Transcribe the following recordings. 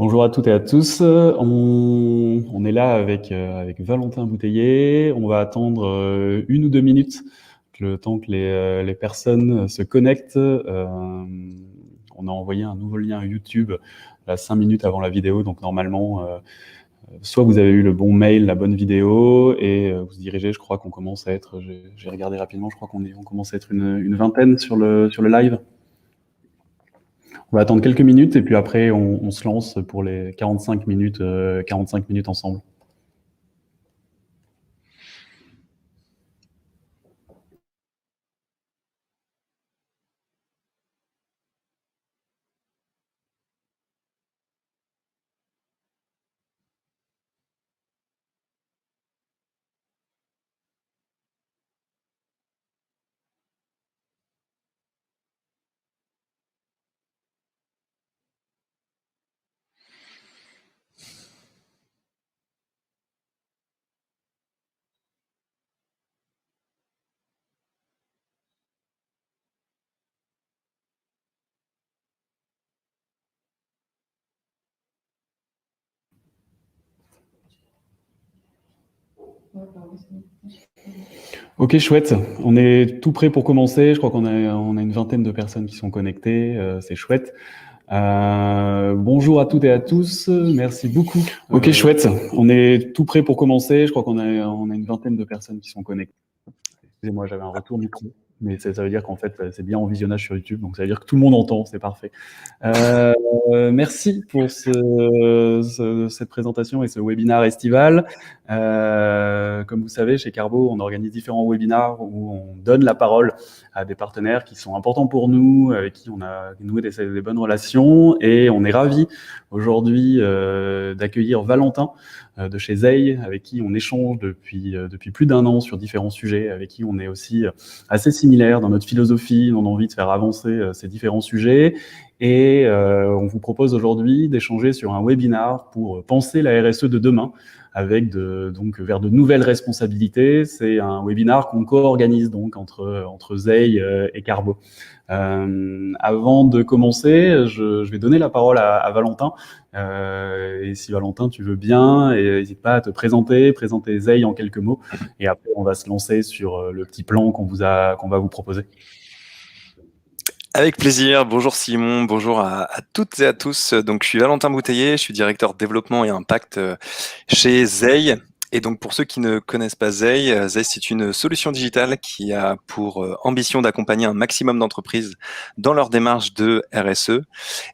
Bonjour à toutes et à tous. On est là avec Valentin Bouteiller. On va attendre 1 ou 2 minutes, le temps que les personnes se connectent. On a envoyé un nouveau lien YouTube là, 5 minutes avant la vidéo. Donc normalement, soit vous avez eu le bon mail, la bonne vidéo, et vous dirigez. Je crois qu'on commence à être, j'ai regardé rapidement, je crois on commence à être une vingtaine sur le live. On va attendre quelques minutes et puis après on se lance pour les 45 minutes ensemble. Ok, chouette. On est tout prêt pour commencer. Je crois qu'on a une vingtaine de personnes qui sont connectées. C'est chouette. Bonjour à toutes et à tous. Merci beaucoup. Ok, chouette. On est tout prêt pour commencer. Je crois qu'on a une vingtaine de personnes qui sont connectées. Excusez-moi, j'avais un retour micro. Mais ça veut dire qu'en fait, c'est bien en visionnage sur YouTube. Donc, ça veut dire que tout le monde entend. C'est parfait. Merci pour cette présentation et ce webinaire estival. Comme vous savez, chez Carbo, on organise différents webinaires où on donne la parole à des partenaires qui sont importants pour nous, avec qui on a noué des bonnes relations. Et on est ravis aujourd'hui d'accueillir Valentin de chez Zei, avec qui on échange depuis plus d'1 an sur différents sujets, avec qui on est aussi assez similaire dans notre philosophie, dans l'envie de faire avancer ces différents sujets. Et on vous propose aujourd'hui d'échanger sur un webinar pour penser la RSE de demain, avec donc vers de nouvelles responsabilités. C'est un webinar qu'on co-organise donc entre Zei et Carbo. Avant de commencer, je vais donner la parole à Valentin. Et si Valentin, tu veux bien, n'hésite pas à te présenter Zei en quelques mots. Et après, on va se lancer sur le petit plan qu'on va vous proposer. Avec plaisir. Bonjour Simon, bonjour à toutes et à tous. Donc je suis Valentin Bouteiller, je suis directeur développement et impact chez Zei. Et donc pour ceux qui ne connaissent pas Zei, Zei c'est une solution digitale qui a pour ambition d'accompagner un maximum d'entreprises dans leur démarche de RSE.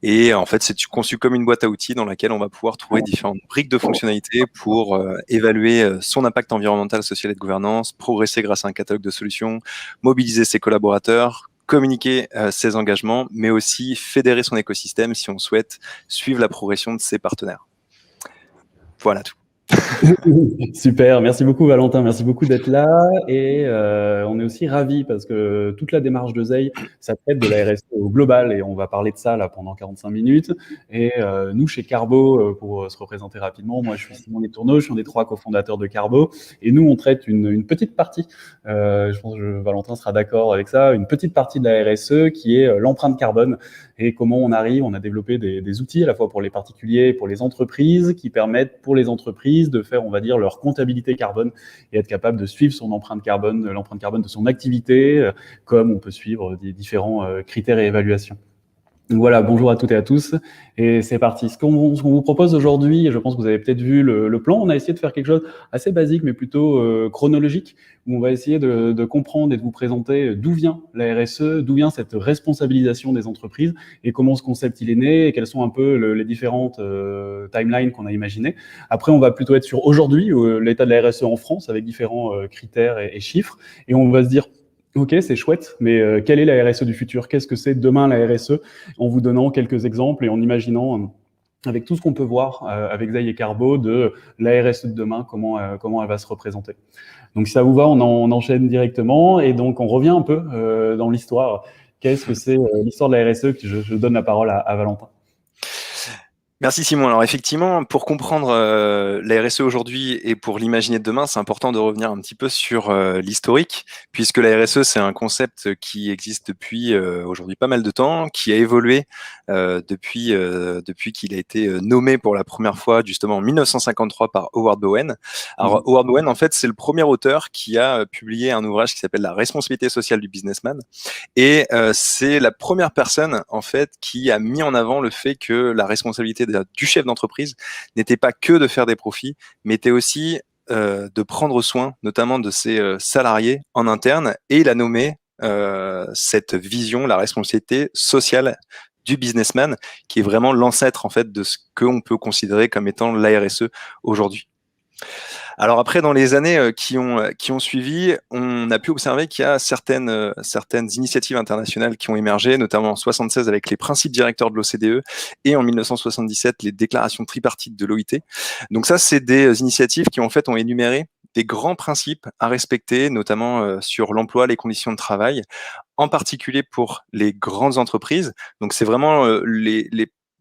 Et en fait c'est conçu comme une boîte à outils dans laquelle on va pouvoir trouver différentes briques de fonctionnalités pour évaluer son impact environnemental, social et de gouvernance, progresser grâce à un catalogue de solutions, mobiliser ses collaborateurs, communiquer ses engagements, mais aussi fédérer son écosystème si on souhaite suivre la progression de ses partenaires. Voilà tout. Super, merci beaucoup Valentin, merci beaucoup d'être là. Et on est aussi ravis parce que toute la démarche de Zei, ça traite de la RSE au global et on va parler de ça là pendant 45 minutes. Et nous, chez Carbo, pour se représenter rapidement, moi je suis Simon Letourneau, je suis un des 3 cofondateurs de Carbo. Et nous, on traite une petite partie, je pense que Valentin sera d'accord avec ça, une petite partie de la RSE qui est l'empreinte carbone et comment on a développé des outils à la fois pour les particuliers et pour les entreprises qui permettent pour les entreprises de faire, on va dire, leur comptabilité carbone et être capable de suivre son empreinte carbone de son activité, comme on peut suivre des différents critères et évaluations. Donc voilà, bonjour à toutes et à tous, et c'est parti. Ce qu'on vous propose aujourd'hui, et je pense que vous avez peut-être vu le plan, on a essayé de faire quelque chose assez basique, mais plutôt chronologique, où on va essayer de comprendre et de vous présenter d'où vient la RSE, d'où vient cette responsabilisation des entreprises, et comment ce concept il est né, et quelles sont un peu les différentes timelines qu'on a imaginées. Après, on va plutôt être sur aujourd'hui, l'état de la RSE en France, avec différents critères et chiffres, et on va se dire, ok, c'est chouette, mais quelle est la RSE du futur? Qu'est-ce que c'est demain la RSE? En vous donnant quelques exemples et en imaginant, avec tout ce qu'on peut voir avec Zei et Carbo, de la RSE de demain, comment elle va se représenter. Donc si ça vous va, on enchaîne directement et donc on revient un peu dans l'histoire. Qu'est-ce que c'est l'histoire de la RSE? Je donne la parole à Valentin. Merci Simon. Alors effectivement, pour comprendre la RSE aujourd'hui et pour l'imaginer de demain, c'est important de revenir un petit peu sur l'historique, puisque la RSE, c'est un concept qui existe depuis aujourd'hui pas mal de temps, qui a évolué depuis qu'il a été nommé pour la première fois justement en 1953 par Howard Bowen. Alors Mhm. Howard Bowen, en fait, c'est le premier auteur qui a publié un ouvrage qui s'appelle La responsabilité sociale du businessman. Et c'est la première personne en fait qui a mis en avant le fait que la responsabilité du chef d'entreprise n'était pas que de faire des profits, mais était aussi de prendre soin, notamment de ses salariés en interne. Et il a nommé cette vision, la responsabilité sociale du businessman, qui est vraiment l'ancêtre en fait de ce qu'on peut considérer comme étant la RSE aujourd'hui. Alors après, dans les années qui ont suivi, on a pu observer qu'il y a certaines initiatives internationales qui ont émergé, notamment en 76 avec les principes directeurs de l'OCDE et en 1977 les déclarations tripartites de l'OIT. Donc ça, c'est des initiatives qui en fait ont énuméré des grands principes à respecter, notamment sur l'emploi, les conditions de travail, en particulier pour les grandes entreprises. Donc c'est vraiment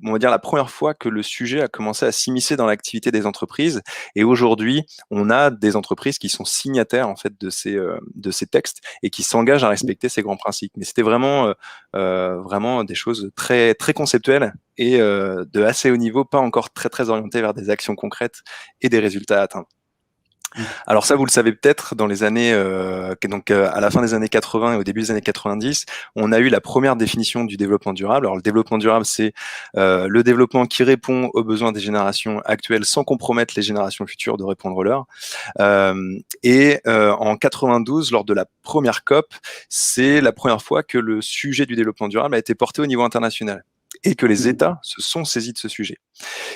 on va dire la première fois que le sujet a commencé à s'immiscer dans l'activité des entreprises. Et aujourd'hui, on a des entreprises qui sont signataires en fait de ces textes et qui s'engagent à respecter ces grands principes. Mais c'était vraiment des choses très très conceptuelles et de assez haut niveau, pas encore très très orientées vers des actions concrètes et des résultats à atteindre. Alors ça, vous le savez peut-être, dans les années, à la fin des années 80 et au début des années 90, on a eu la première définition du développement durable. Alors le développement durable, c'est le développement qui répond aux besoins des générations actuelles sans compromettre les générations futures de répondre aux leurs. En 92, lors de la première COP, c'est la première fois que le sujet du développement durable a été porté au niveau international et que les Mhm. États se sont saisis de ce sujet.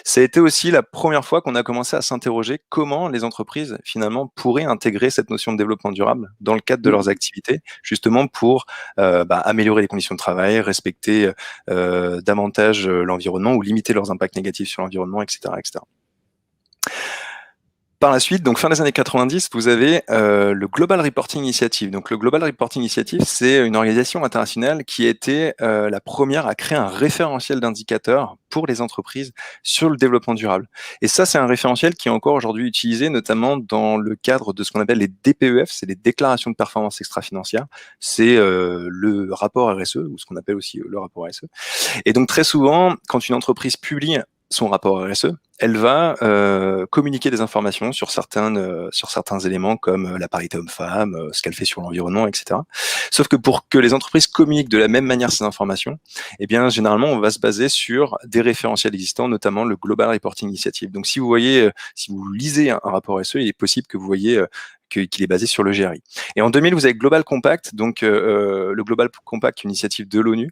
Ça a été aussi la première fois qu'on a commencé à s'interroger comment les entreprises, finalement, pourraient intégrer cette notion de développement durable dans le cadre de leurs activités, justement pour améliorer les conditions de travail, respecter davantage l'environnement ou limiter leurs impacts négatifs sur l'environnement, etc., etc. Par la suite, donc fin des années 90, vous avez le Global Reporting Initiative. Donc le Global Reporting Initiative, c'est une organisation internationale qui était la première à créer un référentiel d'indicateurs pour les entreprises sur le développement durable. Et ça, c'est un référentiel qui est encore aujourd'hui utilisé, notamment dans le cadre de ce qu'on appelle les DPEF, c'est les déclarations de performance extra-financière. C'est le rapport RSE, ou ce qu'on appelle aussi le rapport RSE. Et donc très souvent, quand une entreprise publie son rapport RSE, elle va communiquer des informations sur certains éléments comme la parité homme-femme, ce qu'elle fait sur l'environnement, etc. Sauf que pour que les entreprises communiquent de la même manière ces informations, eh bien généralement on va se baser sur des référentiels existants, notamment le Global Reporting Initiative. Donc si vous voyez, si vous lisez un rapport RSE, il est possible que vous voyez qu'il est basé sur le GRI. Et en 2000, vous avez Global Compact, donc le Global Compact, une initiative de l'ONU,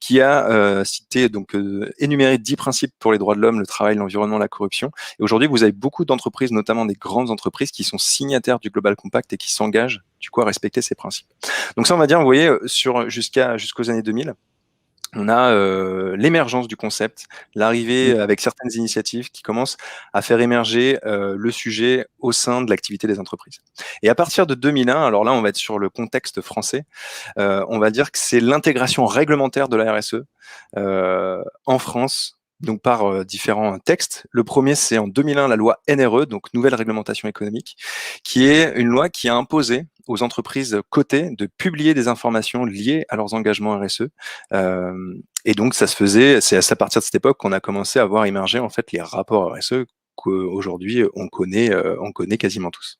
qui a énuméré 10 principes pour les droits de l'homme, le travail, l'environnement, la corruption. Et aujourd'hui, vous avez beaucoup d'entreprises, notamment des grandes entreprises, qui sont signataires du Global Compact et qui s'engagent du coup à respecter ces principes. Donc ça, on va dire, vous voyez, jusqu'aux années 2000, on a l'émergence du concept, l'arrivée avec certaines initiatives qui commencent à faire émerger le sujet au sein de l'activité des entreprises. Et à partir de 2001, alors là on va être sur le contexte français, on va dire que c'est l'intégration réglementaire de la RSE en France, donc par différents textes. Le premier, c'est en 2001 la loi NRE, donc Nouvelle Réglementation Économique, qui est une loi qui a imposé aux entreprises cotées de publier des informations liées à leurs engagements RSE. Et donc ça se faisait, c'est à partir de cette époque qu'on a commencé à voir émerger en fait les rapports RSE qu'aujourd'hui on connaît quasiment tous.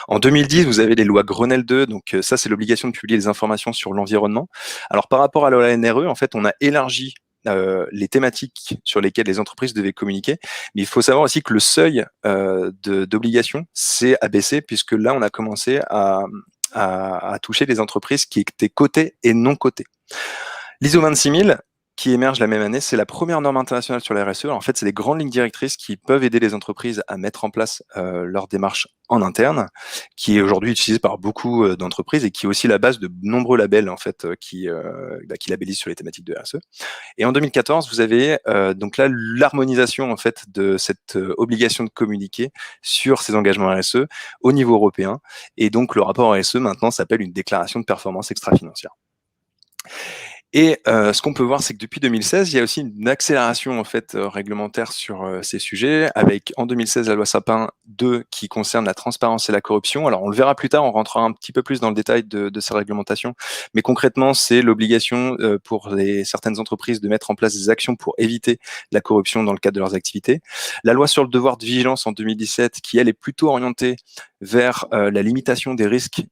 En 2010, vous avez les lois Grenelle 2, donc ça c'est l'obligation de publier des informations sur l'environnement. Alors par rapport à la loi NRE, en fait on a élargi les thématiques sur lesquelles les entreprises devaient communiquer, mais il faut savoir aussi que le seuil d'obligation s'est abaissé puisque là on a commencé à toucher les entreprises qui étaient cotées et non cotées. L'ISO 26000, qui émerge la même année, c'est la première norme internationale sur la RSE. En fait, c'est des grandes lignes directrices qui peuvent aider les entreprises à mettre en place leur démarche en interne, qui est aujourd'hui utilisée par beaucoup d'entreprises et qui est aussi la base de nombreux labels en fait qui labellisent sur les thématiques de RSE. Et en 2014, vous avez donc là l'harmonisation en fait de cette obligation de communiquer sur ces engagements RSE au niveau européen. Et donc le rapport RSE maintenant s'appelle une déclaration de performance extra-financière. Et ce qu'on peut voir, c'est que depuis 2016, il y a aussi une accélération en fait réglementaire sur ces sujets, avec en 2016 la loi Sapin 2 qui concerne la transparence et la corruption. Alors on le verra plus tard, on rentrera un petit peu plus dans le détail de ces réglementations, mais concrètement, c'est l'obligation pour certaines entreprises de mettre en place des actions pour éviter la corruption dans le cadre de leurs activités. La loi sur le devoir de vigilance en 2017, qui elle est plutôt orientée vers la limitation des risques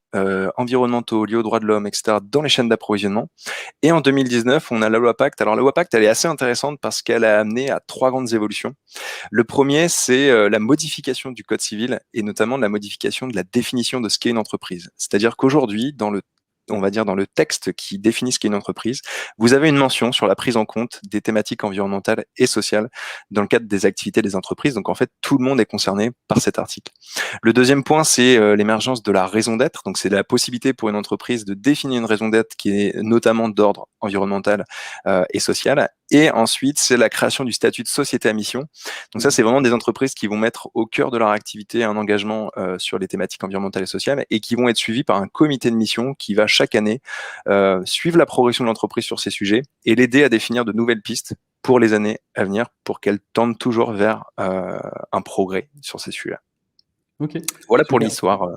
environnementaux liés aux droits de l'homme, etc., dans les chaînes d'approvisionnement. Et en 2019, on a la loi Pacte. Alors la loi Pacte, elle est assez intéressante parce qu'elle a amené à 3 grandes évolutions. Le premier, c'est la modification du code civil et notamment la modification de la définition de ce qu'est une entreprise. C'est-à-dire qu'aujourd'hui, on va dire dans le texte qui définit ce qu'est une entreprise, vous avez une mention sur la prise en compte des thématiques environnementales et sociales dans le cadre des activités des entreprises. Donc en fait, tout le monde est concerné par cet article. Le deuxième point, c'est l'émergence de la raison d'être. Donc c'est la possibilité pour une entreprise de définir une raison d'être qui est notamment d'ordre environnemental et social. Et ensuite, c'est la création du statut de société à mission. Donc ça, c'est vraiment des entreprises qui vont mettre au cœur de leur activité un engagement sur les thématiques environnementales et sociales et qui vont être suivies par un comité de mission qui va chaque année suivre la progression de l'entreprise sur ces sujets et l'aider à définir de nouvelles pistes pour les années à venir pour qu'elle tende toujours vers un progrès sur ces sujets-là. Ok. Voilà Super. pour l'histoire.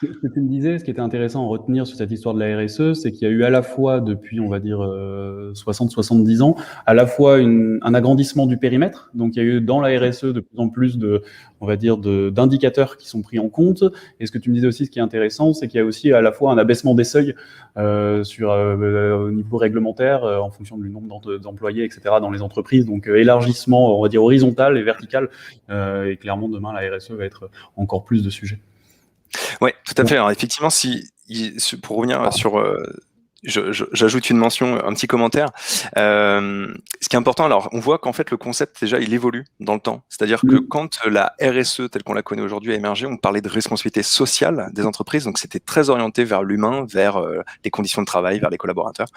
Ce que tu me disais, ce qui était intéressant à retenir sur cette histoire de la RSE, c'est qu'il y a eu à la fois, depuis, on va dire, 60-70 ans, à la fois un agrandissement du périmètre. Donc, il y a eu dans la RSE de plus en plus on va dire, d'indicateurs qui sont pris en compte. Et ce que tu me disais aussi, ce qui est intéressant, c'est qu'il y a aussi à la fois un abaissement des seuils au niveau réglementaire, en fonction du nombre d'employés, etc., dans les entreprises. Donc, élargissement, on va dire, horizontal et vertical. Et clairement, demain, la RSE va être encore plus de sujets. Oui, tout à fait. Alors effectivement, pour revenir sur, j'ajoute une mention, un petit commentaire. Ce qui est important, alors on voit qu'en fait le concept déjà il évolue dans le temps. C'est-à-dire que quand la RSE telle qu'on la connaît aujourd'hui a émergé, on parlait de responsabilité sociale des entreprises, donc c'était très orienté vers l'humain, vers les conditions de travail, vers les collaborateurs.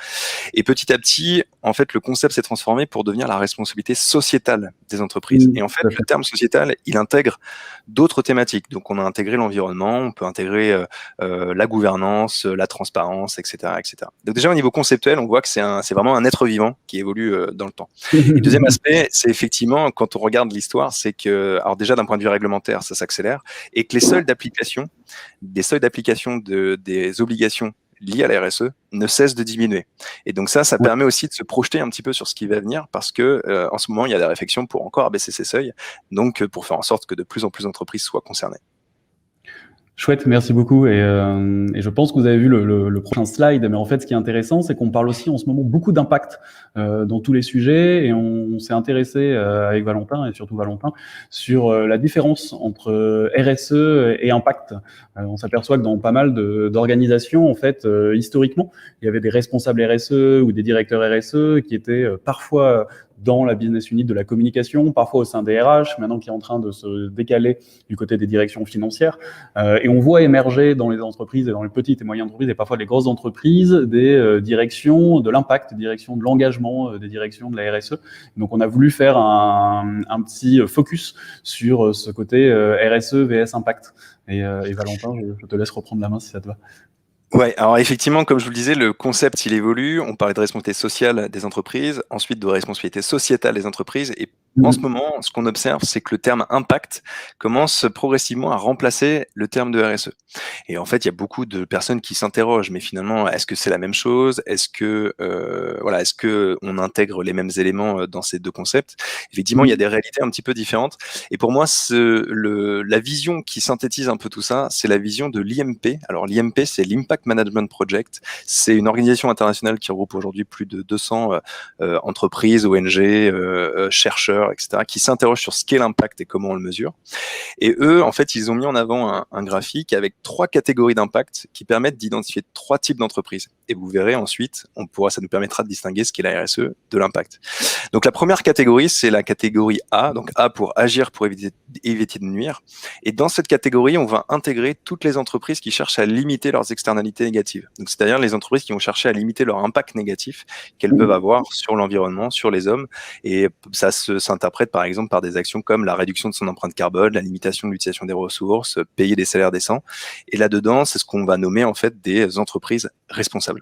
Et petit à petit, en fait, le concept s'est transformé pour devenir la responsabilité sociétale des entreprises. Et en fait, le terme sociétal, il intègre d'autres thématiques. Donc, on a intégré l'environnement, on peut intégrer la gouvernance, la transparence, etc., etc. Donc déjà, au niveau conceptuel, on voit que c'est vraiment un être vivant qui évolue dans le temps. Et deuxième aspect, c'est effectivement, quand on regarde l'histoire, c'est que, alors déjà, d'un point de vue réglementaire, ça s'accélère, et que les seuils d'application des obligations liées à la RSE ne cessent de diminuer. Et donc ça permet aussi de se projeter un petit peu sur ce qui va venir parce que en ce moment, il y a des réflexions pour encore abaisser ces seuils, donc pour faire en sorte que de plus en plus d'entreprises soient concernées. Chouette, merci beaucoup. Et je pense que vous avez vu le prochain slide, mais en fait, ce qui est intéressant, c'est qu'on parle aussi en ce moment beaucoup d'impact dans tous les sujets, et on s'est intéressé avec Valentin, et surtout Valentin, sur la différence entre RSE et impact. On s'aperçoit que dans pas mal d'organisations, en fait, historiquement, il y avait des responsables RSE ou des directeurs RSE qui étaient parfois dans la business unit de la communication, parfois au sein des RH, maintenant qui est en train de se décaler du côté des directions financières. Et on voit émerger dans les entreprises et dans les petites et moyennes entreprises et parfois les grosses entreprises des directions de l'impact, des directions de l'engagement, des directions de la RSE. Donc on a voulu faire un petit focus sur ce côté RSE vs impact. Et Valentin, je te laisse reprendre la main si ça te va. Ouais, alors effectivement, comme je vous le disais, le concept, il évolue. On parlait de responsabilité sociale des entreprises, ensuite de responsabilité sociétale des entreprises. Et en ce moment, ce qu'on observe, c'est que le terme impact commence progressivement à remplacer le terme de RSE. Et en fait, il y a beaucoup de personnes qui s'interrogent, mais finalement, est-ce que c'est la même chose? Est-ce que on intègre les mêmes éléments dans ces deux concepts? Effectivement, il y a des réalités un petit peu différentes. Et pour moi, la vision qui synthétise un peu tout ça, c'est la vision de l'IMP. Alors l'IMP, c'est l'Impact Management Project. C'est une organisation internationale qui regroupe aujourd'hui plus de 200 entreprises, ONG, chercheurs, etc., qui s'interrogent sur ce qu'est l'impact et comment on le mesure. Et eux, en fait, ils ont mis en avant un graphique avec 3 catégories d'impact qui permettent d'identifier 3 types d'entreprises. Et vous verrez ensuite, ça nous permettra de distinguer ce qu'est la RSE de l'impact. Donc la première catégorie, c'est la catégorie A. Donc A pour agir pour éviter de nuire. Et dans cette catégorie, on va intégrer toutes les entreprises qui cherchent à limiter leurs externalités négatives. Donc c'est-à-dire les entreprises qui vont chercher à limiter leur impact négatif qu'elles peuvent avoir sur l'environnement, sur les hommes. Et ça s'interprète par exemple par des actions comme la réduction de son empreinte carbone, la limitation de l'utilisation des ressources, payer des salaires décents. Et là-dedans, c'est ce qu'on va nommer en fait des entreprises responsables.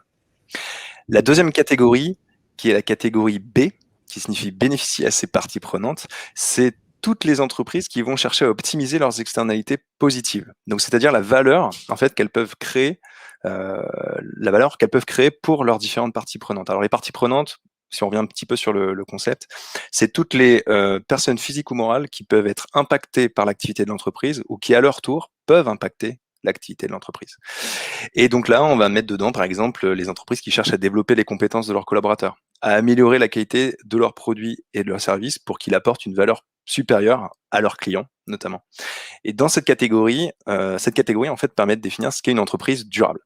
La deuxième catégorie, qui est la catégorie B, qui signifie bénéficier à ses parties prenantes, c'est toutes les entreprises qui vont chercher à optimiser leurs externalités positives. Donc, c'est-à-dire la valeur, en fait, qu'elles peuvent créer, la valeur qu'elles peuvent créer pour leurs différentes parties prenantes. Alors, les parties prenantes, si on revient un petit peu sur le concept, c'est toutes les personnes physiques ou morales qui peuvent être impactées par l'activité de l'entreprise ou qui, à leur tour, peuvent impacter l'activité de l'entreprise. Et donc là, on va mettre dedans, par exemple, les entreprises qui cherchent à développer les compétences de leurs collaborateurs, à améliorer la qualité de leurs produits et de leurs services pour qu'ils apportent une valeur supérieure à leurs clients, notamment. Et dans cette catégorie, en fait, permet de définir ce qu'est une entreprise durable.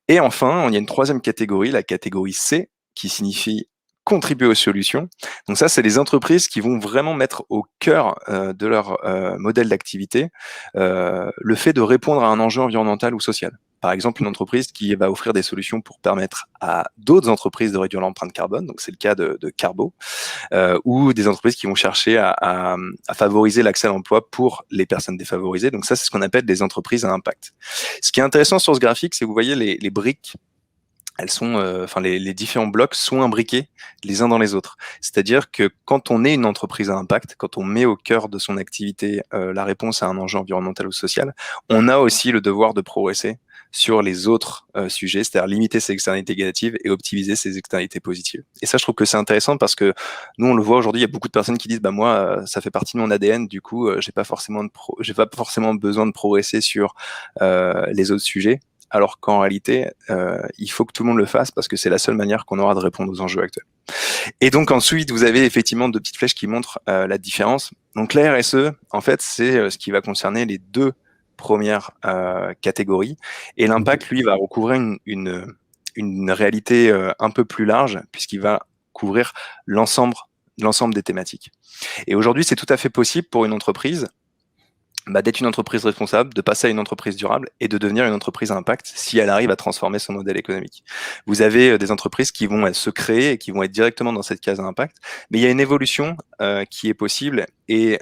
Et enfin, il y a une troisième catégorie, la catégorie C, qui signifie contribuer aux solutions. Donc ça, c'est les entreprises qui vont vraiment mettre au cœur de leur modèle d'activité le fait de répondre à un enjeu environnemental ou social. Par exemple, une entreprise qui va offrir des solutions pour permettre à d'autres entreprises de réduire l'empreinte carbone, donc c'est le cas de Carbo, ou des entreprises qui vont chercher à favoriser l'accès à l'emploi pour les personnes défavorisées. Donc ça, c'est ce qu'on appelle des entreprises à impact. Ce qui est intéressant sur ce graphique, c'est que vous voyez les briques, elles sont, les différents blocs sont imbriqués les uns dans les autres. C'est-à-dire que quand on est une entreprise à impact, quand on met au cœur de son activité la réponse à un enjeu environnemental ou social, on a aussi le devoir de progresser sur les autres sujets, c'est-à-dire limiter ses externalités négatives et optimiser ses externalités positives. Et ça, je trouve que c'est intéressant parce que nous, on le voit aujourd'hui, il y a beaucoup de personnes qui disent, bah moi, ça fait partie de mon ADN, du coup, j'ai pas forcément besoin de progresser sur les autres sujets. Alors qu'en réalité, il faut que tout le monde le fasse parce que c'est la seule manière qu'on aura de répondre aux enjeux actuels. Et donc ensuite, vous avez effectivement deux petites flèches qui montrent la différence. Donc la RSE, en fait, c'est ce qui va concerner les deux premières catégories. Et l'impact, lui, va recouvrir une réalité un peu plus large puisqu'il va couvrir l'ensemble des thématiques. Et aujourd'hui, c'est tout à fait possible pour une entreprise d'être une entreprise responsable, de passer à une entreprise durable et de devenir une entreprise à impact si elle arrive à transformer son modèle économique. Vous avez des entreprises qui vont se créer et qui vont être directement dans cette case à impact, mais il y a une évolution qui est possible et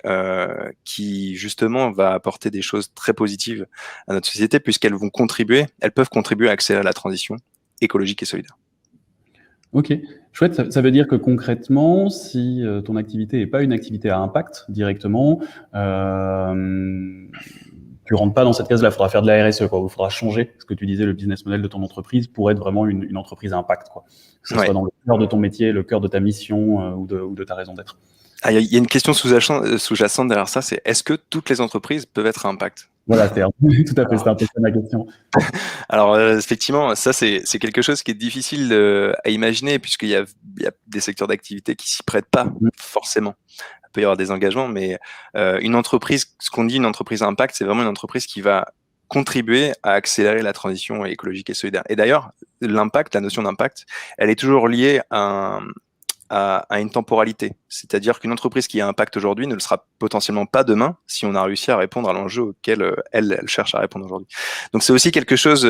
qui justement va apporter des choses très positives à notre société puisqu'elles peuvent contribuer à accélérer la transition écologique et solidaire. Ok, chouette. Ça veut dire que concrètement, si ton activité n'est pas une activité à impact directement, tu rentres pas dans cette case-là. Il faudra faire de la RSE, quoi. Il faudra changer ce que tu disais, le business model de ton entreprise pour être vraiment une entreprise à impact, quoi. Que ce soit dans le cœur de ton métier, le cœur de ta mission ou de ta raison d'être. Ah, il y a une question sous-jacente derrière ça, c'est est-ce que toutes les entreprises peuvent être à impact? Voilà, tout à fait, c'était un peu ça ma question. Alors effectivement, ça c'est quelque chose qui est difficile à imaginer puisqu'il y a des secteurs d'activité qui s'y prêtent pas forcément. Il peut y avoir des engagements, mais une entreprise, ce qu'on dit une entreprise à impact, c'est vraiment une entreprise qui va contribuer à accélérer la transition écologique et solidaire. Et d'ailleurs, l'impact, la notion d'impact, elle est toujours liée à une temporalité. C'est-à-dire qu'une entreprise qui a un impact aujourd'hui ne le sera potentiellement pas demain si on a réussi à répondre à l'enjeu auquel elle cherche à répondre aujourd'hui. Donc c'est aussi quelque chose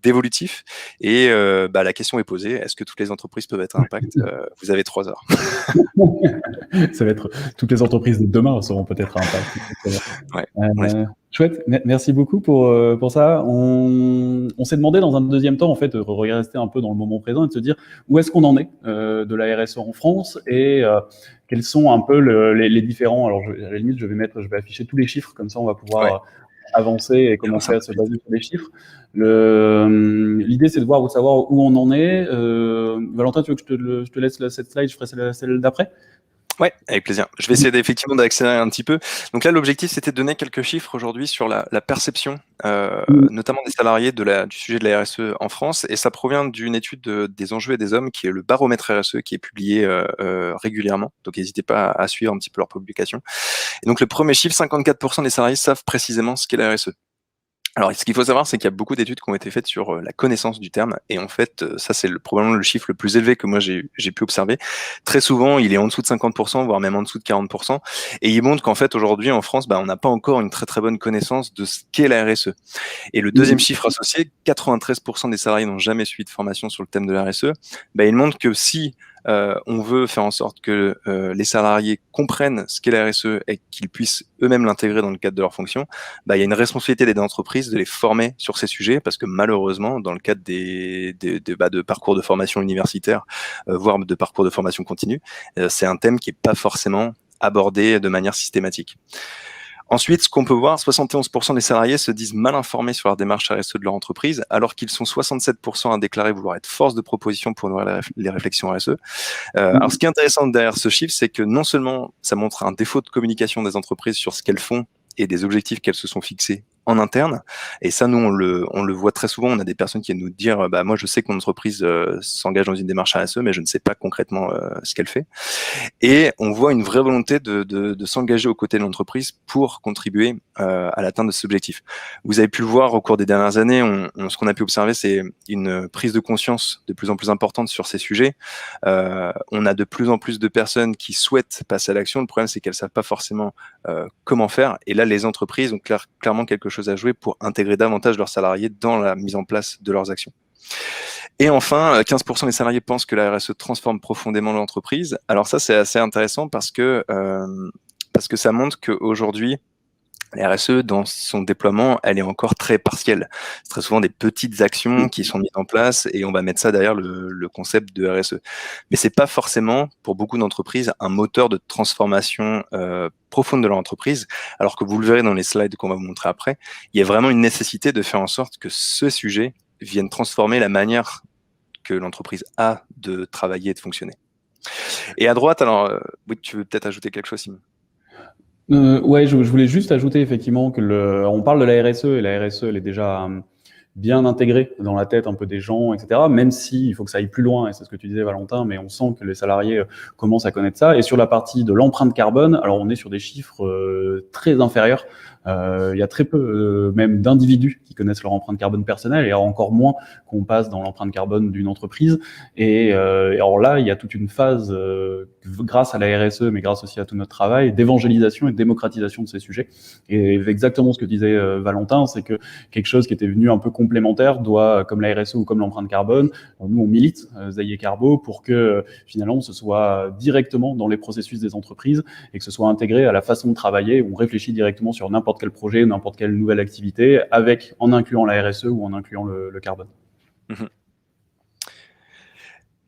d'évolutif et la question est posée, est-ce que toutes les entreprises peuvent être à impact? Vous avez 3 heures. Ça va être toutes les entreprises de demain seront peut-être à impact. Ouais. Chouette, merci beaucoup pour ça. On s'est demandé dans un deuxième temps en fait de rester un peu dans le moment présent et de se dire où est-ce qu'on en est de la RSE en France et quels sont un peu les différents. Alors à la limite je vais afficher tous les chiffres comme ça on va pouvoir avancer et commencer à se baser sur les chiffres. L'idée c'est de savoir où on en est. Valentin, tu veux que je te laisse cette slide, je ferai celle d'après? Ouais, avec plaisir. Je vais essayer effectivement d'accélérer un petit peu. Donc là, l'objectif, c'était de donner quelques chiffres aujourd'hui sur la perception, notamment des salariés du sujet de la RSE en France. Et ça provient d'une étude des enjeux et des hommes, qui est le baromètre RSE, qui est publié régulièrement. Donc n'hésitez pas à suivre un petit peu leur publication. Et donc le premier chiffre, 54% des salariés savent précisément ce qu'est la RSE. Alors, ce qu'il faut savoir, c'est qu'il y a beaucoup d'études qui ont été faites sur la connaissance du terme. Et en fait, ça, c'est probablement le chiffre le plus élevé que moi, j'ai pu observer. Très souvent, il est en dessous de 50%, voire même en dessous de 40%. Et il montre qu'en fait, aujourd'hui, en France, on n'a pas encore une très, très bonne connaissance de ce qu'est la RSE. Et le deuxième chiffre associé, 93% des salariés n'ont jamais suivi de formation sur le thème de la RSE. Il montre que si on veut faire en sorte que les salariés comprennent ce qu'est la RSE et qu'ils puissent eux-mêmes l'intégrer dans le cadre de leur fonction, il y a une responsabilité des entreprises de les former sur ces sujets, parce que malheureusement, dans le cadre de parcours de formation universitaire, voire de parcours de formation continue, c'est un thème qui n'est pas forcément abordé de manière systématique. Ensuite, ce qu'on peut voir, 71% des salariés se disent mal informés sur leur démarche RSE de leur entreprise, alors qu'ils sont 67% à déclarer vouloir être force de proposition pour nourrir les réflexions RSE. Alors, ce qui est intéressant derrière ce chiffre, c'est que non seulement ça montre un défaut de communication des entreprises sur ce qu'elles font et des objectifs qu'elles se sont fixés en interne. Et ça, nous, on le voit très souvent. On a des personnes qui viennent nous dire, moi, je sais que mon entreprise s'engage dans une démarche RSE, mais je ne sais pas concrètement ce qu'elle fait. Et on voit une vraie volonté de s'engager aux côtés de l'entreprise pour contribuer à l'atteinte de cet objectif. Vous avez pu le voir au cours des dernières années, ce qu'on a pu observer, c'est une prise de conscience de plus en plus importante sur ces sujets. On a de plus en plus de personnes qui souhaitent passer à l'action. Le problème, c'est qu'elles savent pas forcément comment faire. Et là, les entreprises ont clairement quelque chose à jouer pour intégrer davantage leurs salariés dans la mise en place de leurs actions. Et enfin, 15% des salariés pensent que la RSE transforme profondément l'entreprise. Alors ça, c'est assez intéressant parce que ça montre qu'aujourd'hui, la RSE, dans son déploiement, elle est encore très partielle. C'est très souvent des petites actions qui sont mises en place et on va mettre ça derrière le concept de RSE. Mais c'est pas forcément, pour beaucoup d'entreprises, un moteur de transformation profonde de leur entreprise, alors que vous le verrez dans les slides qu'on va vous montrer après, il y a vraiment une nécessité de faire en sorte que ce sujet vienne transformer la manière que l'entreprise a de travailler et de fonctionner. Et à droite, alors, oui, tu veux peut-être ajouter quelque chose, Simon? Ouais, je voulais juste ajouter effectivement que on parle de la RSE et la RSE, elle est déjà bien intégrée dans la tête un peu des gens, etc. Même si il faut que ça aille plus loin, et c'est ce que tu disais, Valentin, mais on sent que les salariés commencent à connaître ça. Et sur la partie de l'empreinte carbone, alors on est sur des chiffres très inférieurs. Il y a très peu même d'individus qui connaissent leur empreinte carbone personnelle, et encore moins qu'on passe dans l'empreinte carbone d'une entreprise. Et alors là, il y a toute une phase, grâce à la RSE, mais grâce aussi à tout notre travail, d'évangélisation et de démocratisation de ces sujets. Et exactement ce que disait Valentin, c'est que quelque chose qui était venu un peu complémentaire doit, comme la RSE ou comme l'empreinte carbone, nous on milite, Zeil et Carbo, pour que finalement ce soit directement dans les processus des entreprises et que ce soit intégré à la façon de travailler. On réfléchit directement sur n'importe quel projet, n'importe quelle nouvelle activité, en incluant la RSE ou en incluant le carbone. Mmh.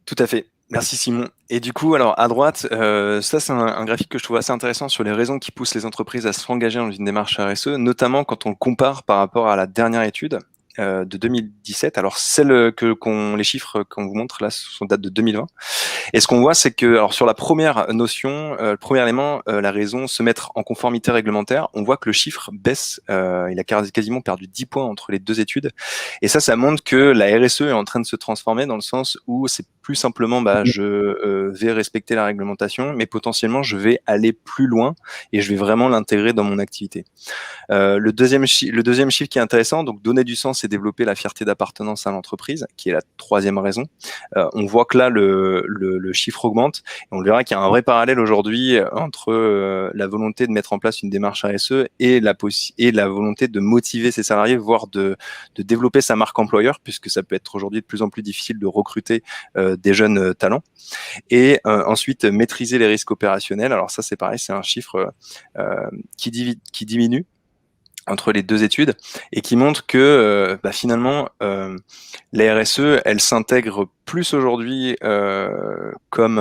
Tout à fait. Merci Simon. Et du coup, alors à droite, ça c'est un graphique que je trouve assez intéressant sur les raisons qui poussent les entreprises à s'engager dans une démarche RSE, notamment quand on compare par rapport à la dernière étude de 2017. Alors les chiffres qu'on vous montre là sont datent de 2020. Et ce qu'on voit, c'est que, alors sur la première notion, le premier élément, la raison, se mettre en conformité réglementaire, on voit que le chiffre baisse. Il a quasiment perdu 10 points entre les deux études. Et ça montre que la RSE est en train de se transformer dans le sens où c'est plus simplement, je vais respecter la réglementation, mais potentiellement, je vais aller plus loin et je vais vraiment l'intégrer dans mon activité. Le deuxième chiffre qui est intéressant, donc donner du sens et développer la fierté d'appartenance à l'entreprise, qui est la troisième raison. On voit que là, le chiffre augmente. Et on verra qu'il y a un vrai parallèle aujourd'hui entre la volonté de mettre en place une démarche RSE et la volonté de motiver ses salariés, voire de développer sa marque employeur, puisque ça peut être aujourd'hui de plus en plus difficile de recruter des jeunes talents. Et ensuite, maîtriser les risques opérationnels. Alors ça, c'est pareil, c'est un chiffre qui diminue entre les deux études et qui montre que finalement la RSE, elle s'intègre plus aujourd'hui comme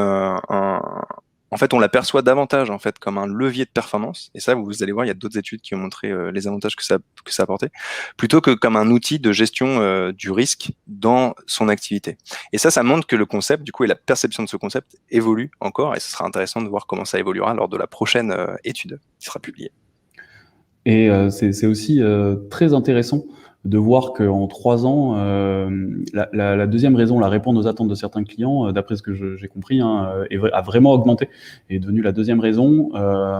en fait, on l'aperçoit davantage en fait comme un levier de performance. Et ça, vous allez voir, il y a d'autres études qui ont montré les avantages que ça apportait, plutôt que comme un outil de gestion du risque dans son activité. Et ça montre que le concept, du coup, et la perception de ce concept évolue encore. Et ce sera intéressant de voir comment ça évoluera lors de la prochaine étude qui sera publiée. Et c'est aussi très intéressant de voir qu'en 3 ans, la deuxième raison, la répondre aux attentes de certains clients, d'après ce que j'ai compris, a vraiment augmenté, est devenue la deuxième raison.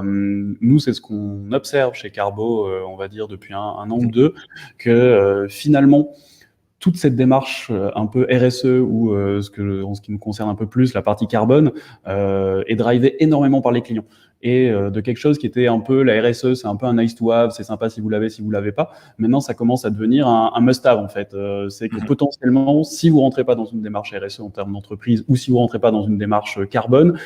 Nous, c'est ce qu'on observe chez Carbo, on va dire depuis un an ou deux, que finalement, toute cette démarche un peu RSE ou en ce qui nous concerne un peu plus, la partie carbone, est drivée énormément par les clients. et de quelque chose qui était un peu la RSE, c'est un peu un nice to have, c'est sympa si vous l'avez pas. Maintenant, ça commence à devenir un must-have en fait. C'est que potentiellement, si vous rentrez pas dans une démarche RSE en termes d'entreprise ou si vous rentrez pas dans une démarche carbone,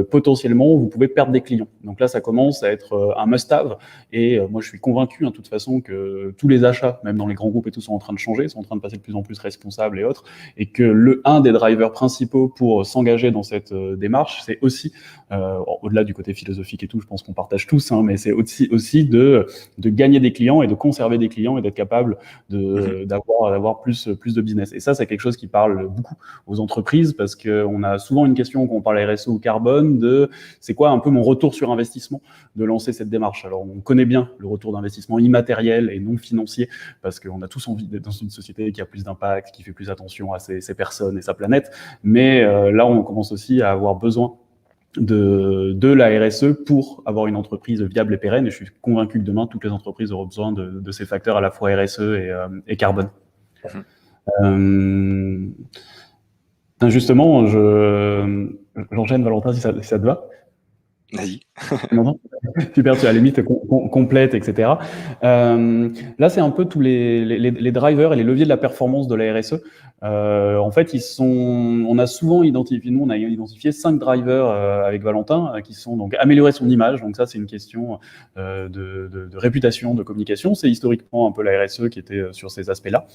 potentiellement, vous pouvez perdre des clients. Donc là, ça commence à être un must-have. Et moi, je suis convaincu, de toute façon, que tous les achats, même dans les grands groupes et tout, sont en train de changer, sont en train de passer de plus en plus responsables et autres, et que un des drivers principaux pour s'engager dans cette démarche, c'est aussi, au-delà du côté philosophique et tout, je pense qu'on partage tous, mais c'est aussi de gagner des clients et de conserver des clients et d'être capable d'avoir plus de business. Et ça, c'est quelque chose qui parle beaucoup aux entreprises parce qu'on a souvent une question quand on parle RSE ou carbone de c'est quoi un peu mon retour sur investissement de lancer cette démarche. Alors, on connaît bien le retour d'investissement immatériel et non financier parce qu'on a tous envie d'être dans une société qui a plus d'impact, qui fait plus attention à ses personnes et sa planète. Mais là, on commence aussi à avoir besoin de la RSE pour avoir une entreprise viable et pérenne. Et je suis convaincu que demain, toutes les entreprises auront besoin de ces facteurs à la fois RSE et carbone. Justement, j'enchaîne, Valentin, si ça te va. Vas-y. Super, tu as la limite complète, etc. Là, c'est un peu tous les drivers et les leviers de la performance de la RSE. En fait, on a souvent identifié, nous, on a identifié 5 drivers avec Valentin qui sont donc améliorer son image. Donc ça, c'est une question de réputation, de communication. C'est historiquement un peu la RSE qui était sur ces aspects-là.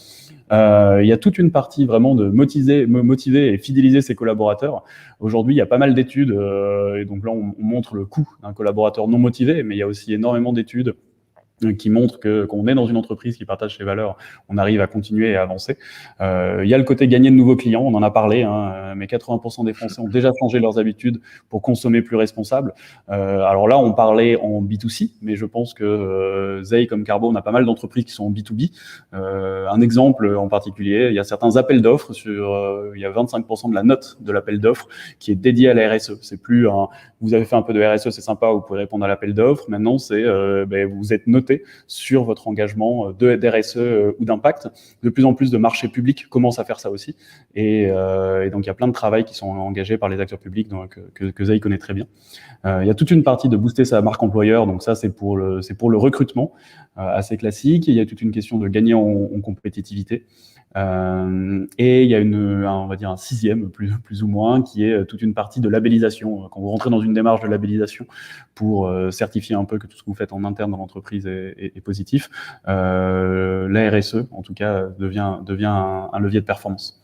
Il y a toute une partie vraiment de motiver et fidéliser ses collaborateurs. Aujourd'hui, il y a pas mal d'études, et donc là, on montre le coût d'un collaborateur non motivé, mais il y a aussi énormément d'études qui montrent que quand on est dans une entreprise qui partage ses valeurs, on arrive à continuer et à avancer. Il y a le côté gagner de nouveaux clients, on en a parlé, mais 80% des Français ont déjà changé leurs habitudes pour consommer plus responsable. Alors là, on parlait en B2C, mais je pense que Zei comme Carbo, on a pas mal d'entreprises qui sont en B2B. Un exemple en particulier, il y a certains appels d'offres il y a 25% de la note de l'appel d'offres qui est dédiée à la RSE. C'est plus vous avez fait un peu de RSE, c'est sympa, vous pouvez répondre à l'appel d'offres. Maintenant, c'est vous êtes noté sur votre engagement d'RSE ou d'impact. De plus en plus de marchés publics commencent à faire ça aussi. Et donc, il y a plein de travail qui sont engagés par les acteurs publics que Zei connaît très bien. Il y a toute une partie de booster sa marque employeur. Donc ça, c'est pour le recrutement, assez classique. Il y a toute une question de gagner en compétitivité. Et il y a on va dire un sixième, plus ou moins, qui est toute une partie de labellisation. Quand vous rentrez dans une démarche de labellisation pour certifier un peu que tout ce que vous faites en interne dans l'entreprise est positif, la RSE, en tout cas, devient un levier de performance.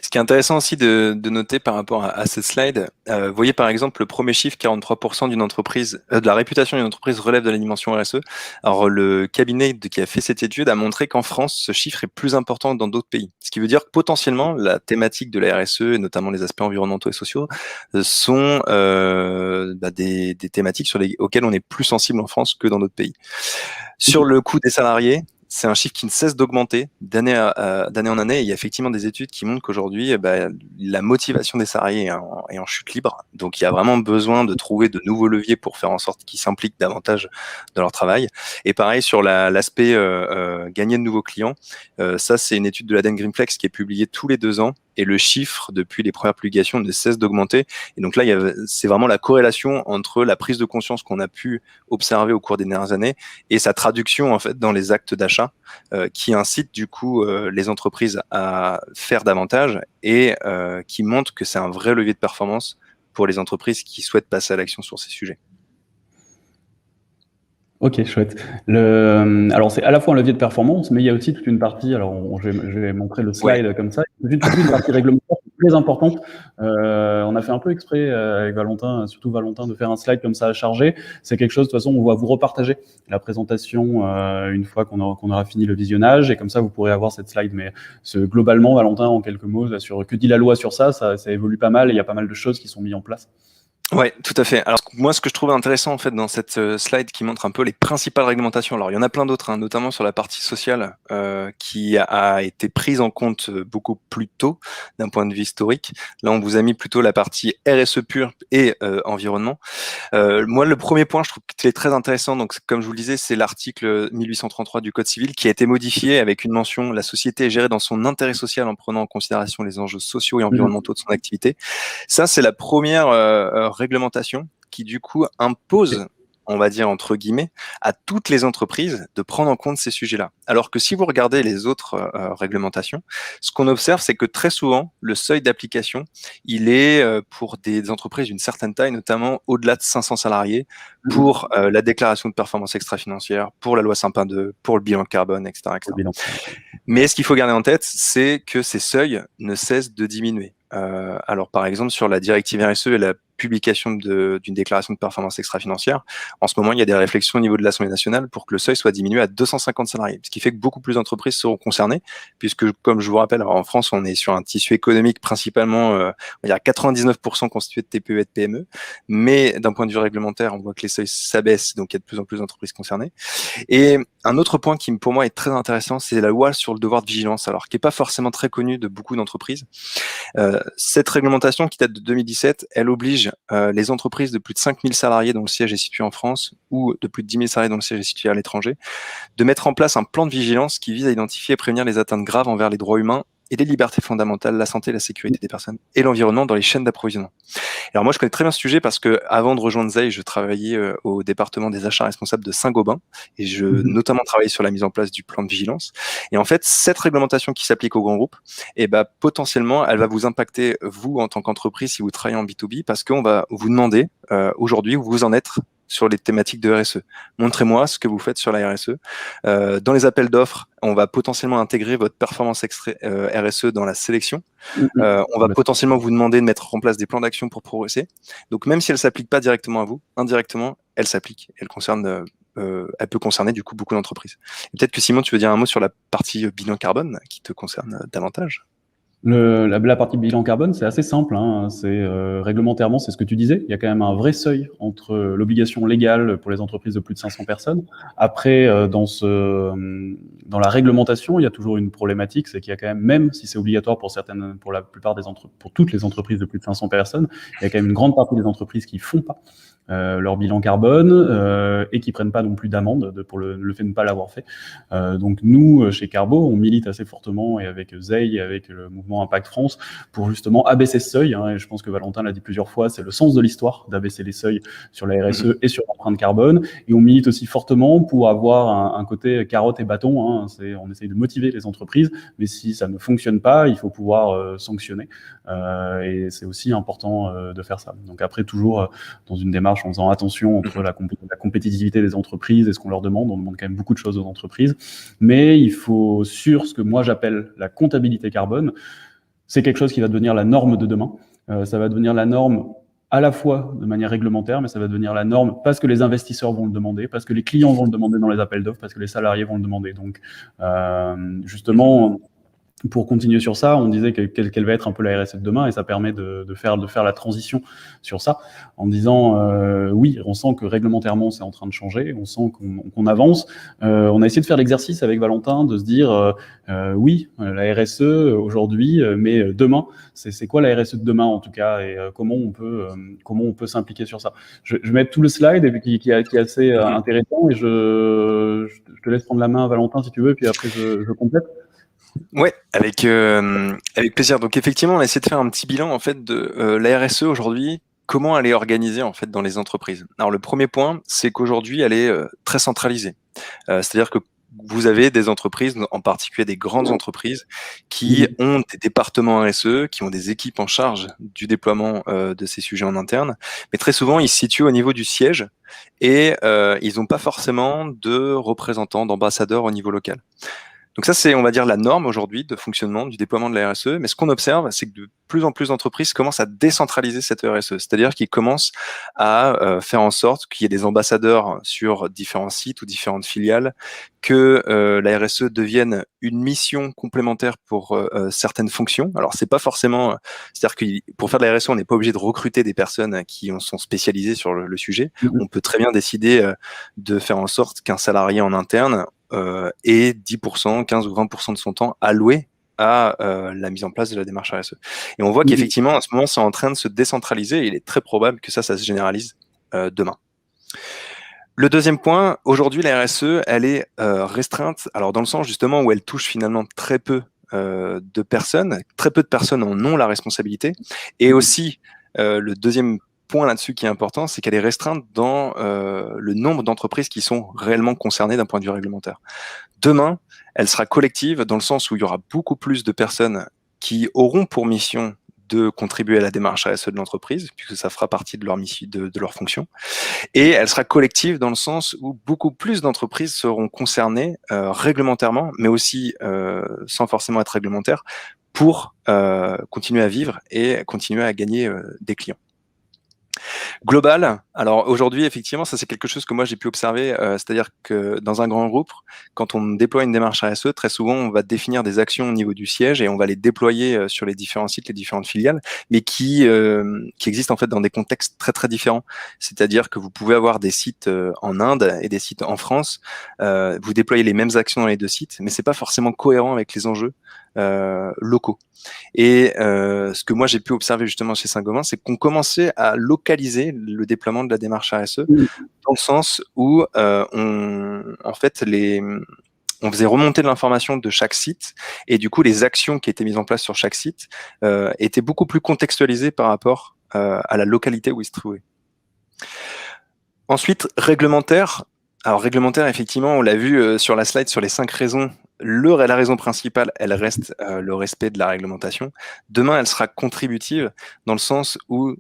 Ce qui est intéressant aussi de noter par rapport à cette slide, vous voyez par exemple le premier chiffre, 43% d'une entreprise, de la réputation d'une entreprise relève de la dimension RSE. Alors le cabinet qui a fait cette étude a montré qu'en France, ce chiffre est plus important que dans d'autres pays. Ce qui veut dire que potentiellement, la thématique de la RSE, et notamment les aspects environnementaux et sociaux, sont des thématiques auxquelles on est plus sensible en France que dans d'autres pays. Sur le coût des salariés, c'est un chiffre qui ne cesse d'augmenter d'année en année. Et il y a effectivement des études qui montrent qu'aujourd'hui, la motivation des salariés est en chute libre. Donc, il y a vraiment besoin de trouver de nouveaux leviers pour faire en sorte qu'ils s'impliquent davantage dans leur travail. Et pareil, sur l'aspect gagner de nouveaux clients, ça, c'est une étude de l'ADEME Greenflex qui est publiée tous les 2 ans. Et le chiffre, depuis les premières publications, ne cesse d'augmenter. Et donc là, c'est vraiment la corrélation entre la prise de conscience qu'on a pu observer au cours des dernières années et sa traduction en fait dans les actes d'achat qui incitent du coup les entreprises à faire davantage et qui montrent que c'est un vrai levier de performance pour les entreprises qui souhaitent passer à l'action sur ces sujets. Ok, chouette. Alors, c'est à la fois un levier de performance, mais il y a aussi toute une partie, alors je vais montrer le slide comme ça, toute une partie réglementaire très importante. On a fait un peu exprès avec Valentin, surtout Valentin, de faire un slide comme ça à charger. C'est quelque chose, de toute façon, on va vous repartager la présentation une fois qu'on aura fini le visionnage, et comme ça, vous pourrez avoir cette slide. Mais globalement, Valentin, en quelques mots, que dit la loi sur ça évolue pas mal, et il y a pas mal de choses qui sont mises en place. Ouais, tout à fait. Alors, moi, ce que je trouve intéressant en fait dans cette slide qui montre un peu les principales réglementations. Alors, il y en a plein d'autres, hein, notamment sur la partie sociale, qui a été prise en compte beaucoup plus tôt d'un point de vue historique. Là, on vous a mis plutôt la partie RSE pure et environnement. Moi, le premier point, je trouve qu'il est très intéressant. Donc, comme je vous le disais, c'est l'article 1833 du Code civil qui a été modifié avec une mention: la société est gérée dans son intérêt social en prenant en considération les enjeux sociaux et environnementaux de son activité. Ça, c'est la première réglementation qui, du coup, impose, on va dire entre guillemets, à toutes les entreprises de prendre en compte ces sujets-là. Alors que si vous regardez les autres réglementations, ce qu'on observe, c'est que très souvent, le seuil d'application, il est pour des entreprises d'une certaine taille, notamment au-delà de 500 salariés, pour la déclaration de performance extra-financière, pour la loi Sapin 2, pour le bilan carbone, etc., etc. Mais ce qu'il faut garder en tête, c'est que ces seuils ne cessent de diminuer. Alors, par exemple, sur la directive RSE et la publication d'une déclaration de performance extra-financière, en ce moment, il y a des réflexions au niveau de l'Assemblée nationale pour que le seuil soit diminué à 250 salariés, ce qui fait que beaucoup plus d'entreprises seront concernées, puisque, comme je vous rappelle, en France, on est sur un tissu économique principalement, on va dire 99% constitué de TPE et de PME, mais d'un point de vue réglementaire, on voit que les seuils s'abaissent, donc il y a de plus en plus d'entreprises concernées. Et un autre point qui, pour moi, est très intéressant, c'est la loi sur le devoir de vigilance, alors qui n'est pas forcément très connue de beaucoup d'entreprises. Cette réglementation qui date de 2017, elle oblige les entreprises de plus de 5000 salariés dont le siège est situé en France ou de plus de 10 000 salariés dont le siège est situé à l'étranger, de mettre en place un plan de vigilance qui vise à identifier et prévenir les atteintes graves envers les droits humains et les libertés fondamentales, la santé et la sécurité des personnes et l'environnement dans les chaînes d'approvisionnement. Alors moi, je connais très bien ce sujet parce que avant de rejoindre Zeil, je travaillais au département des achats responsables de Saint-Gobain et je notamment travaillais sur la mise en place du plan de vigilance. Et en fait, cette réglementation qui s'applique aux grands groupes, eh ben, potentiellement, elle va vous impacter, vous, en tant qu'entreprise, si vous travaillez en B2B, parce qu'on va vous demander aujourd'hui où vous en êtes sur les thématiques de RSE. Montrez-moi ce que vous faites sur la RSE. Dans les appels d'offres, on va potentiellement intégrer votre performance RSE dans la sélection. On va potentiellement vous demander de mettre en place des plans d'action pour progresser. Donc, même si elle ne s'applique pas directement à vous, indirectement, elle s'applique. Elle peut concerner du coup beaucoup d'entreprises. Peut-être que Simon, tu veux dire un mot sur la partie bilan carbone qui te concerne davantage. La partie bilan carbone, c'est assez simple, hein. C'est réglementairement, c'est ce que tu disais. Il y a quand même un vrai seuil entre l'obligation légale pour les entreprises de plus de 500 personnes. Après, dans la réglementation, il y a toujours une problématique, c'est qu'il y a quand même si c'est obligatoire pour la plupart pour toutes les entreprises de plus de 500 personnes, il y a quand même une grande partie des entreprises qui font pas leur bilan carbone et qui prennent pas non plus d'amende pour le fait de ne pas l'avoir fait. Donc nous, chez Carbo, on milite assez fortement et avec Zeil, avec le mouvement Impact France, pour justement abaisser ce seuil. Et je pense que Valentin l'a dit plusieurs fois, c'est le sens de l'histoire d'abaisser les seuils sur la RSE et sur l'empreinte carbone. Et on milite aussi fortement pour avoir un côté carotte et bâton. On essaye de motiver les entreprises, mais si ça ne fonctionne pas, il faut pouvoir sanctionner. Et c'est aussi important de faire ça. Donc après, toujours dans une démarche en faisant attention entre la compétitivité des entreprises et ce qu'on leur demande. On demande quand même beaucoup de choses aux entreprises, mais il faut sur ce que moi j'appelle la comptabilité carbone, c'est quelque chose qui va devenir la norme de demain. Ça va devenir la norme à la fois de manière réglementaire, mais ça va devenir la norme parce que les investisseurs vont le demander, parce que les clients vont le demander dans les appels d'offres, parce que les salariés vont le demander. Donc, justement, pour continuer sur ça, on disait quelle va être un peu la RSE de demain, et ça permet de faire la transition sur ça, en disant oui, on sent que réglementairement c'est en train de changer, on sent qu'on avance. On a essayé de faire l'exercice avec Valentin, de se dire oui, la RSE aujourd'hui, mais demain, c'est quoi la RSE de demain en tout cas, et comment on peut s'impliquer sur ça. Je vais mettre tout le slide qui est assez intéressant, et je te laisse prendre la main, Valentin, si tu veux, et puis après je complète. Ouais, avec plaisir. Donc effectivement, on a essayé de faire un petit bilan en fait de la RSE aujourd'hui, comment elle est organisée en fait dans les entreprises. Alors le premier point, c'est qu'aujourd'hui, elle est très centralisée. C'est-à-dire que vous avez des entreprises, en particulier des grandes entreprises, qui ont des départements RSE, qui ont des équipes en charge du déploiement de ces sujets en interne, mais très souvent, ils se situent au niveau du siège et ils n'ont pas forcément de représentants, d'ambassadeurs au niveau local. Donc ça, c'est, on va dire, la norme aujourd'hui de fonctionnement du déploiement de la RSE. Mais ce qu'on observe, c'est que de plus en plus d'entreprises commencent à décentraliser cette RSE. C'est-à-dire qu'ils commencent à faire en sorte qu'il y ait des ambassadeurs sur différents sites ou différentes filiales, que la RSE devienne une mission complémentaire pour certaines fonctions. Alors, c'est pas forcément... C'est-à-dire que pour faire de la RSE, on n'est pas obligé de recruter des personnes qui sont spécialisées sur le sujet. On peut très bien décider de faire en sorte qu'un salarié en interne et 10%, 15 ou 20% de son temps alloué à la mise en place de la démarche RSE. Et on voit qu'effectivement, à ce moment, c'est en train de se décentraliser et il est très probable que ça se généralise demain. Le deuxième point, aujourd'hui, la RSE, elle est restreinte, alors dans le sens justement où elle touche finalement très peu de personnes, très peu de personnes en ont la responsabilité, et aussi le deuxième point là-dessus qui est important, c'est qu'elle est restreinte dans le nombre d'entreprises qui sont réellement concernées d'un point de vue réglementaire. Demain, elle sera collective dans le sens où il y aura beaucoup plus de personnes qui auront pour mission de contribuer à la démarche RSE de l'entreprise, puisque ça fera partie de leur mission, de leur fonction. Et elle sera collective dans le sens où beaucoup plus d'entreprises seront concernées réglementairement, mais aussi sans forcément être réglementaires, pour continuer à vivre et continuer à gagner des clients. Global, alors aujourd'hui, effectivement, ça c'est quelque chose que moi j'ai pu observer, c'est-à-dire que dans un grand groupe, quand on déploie une démarche RSE, très souvent on va définir des actions au niveau du siège et on va les déployer sur les différents sites, les différentes filiales, mais qui existent en fait dans des contextes très très différents. C'est-à-dire que vous pouvez avoir des sites en Inde et des sites en France, vous déployez les mêmes actions dans les deux sites, mais c'est pas forcément cohérent avec les enjeux locaux. Et ce que moi j'ai pu observer justement chez Saint-Gobain, c'est qu'on commençait à localiser le déploiement de la démarche RSE dans le sens où en fait on faisait remonter de l'information de chaque site et du coup les actions qui étaient mises en place sur chaque site étaient beaucoup plus contextualisées par rapport à la localité où ils se trouvaient. Ensuite, réglementaire. Alors réglementaire, effectivement, on l'a vu sur la slide sur les 5 raisons. La raison principale, elle reste le respect de la réglementation. Demain, elle sera contributive dans le sens où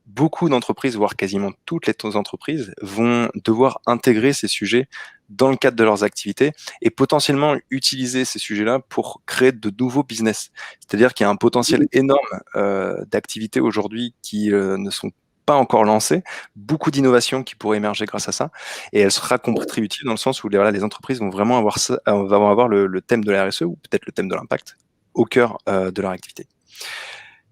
beaucoup d'entreprises, voire quasiment toutes les entreprises, vont devoir intégrer ces sujets dans le cadre de leurs activités et potentiellement utiliser ces sujets-là pour créer de nouveaux business. C'est-à-dire qu'il y a un potentiel énorme d'activités aujourd'hui qui ne sont pas encore lancées, beaucoup d'innovations qui pourraient émerger grâce à ça, et elle sera contributive dans le sens où les entreprises vont vraiment avoir, vont avoir le thème de la RSE ou peut-être le thème de l'impact au cœur de leur activité.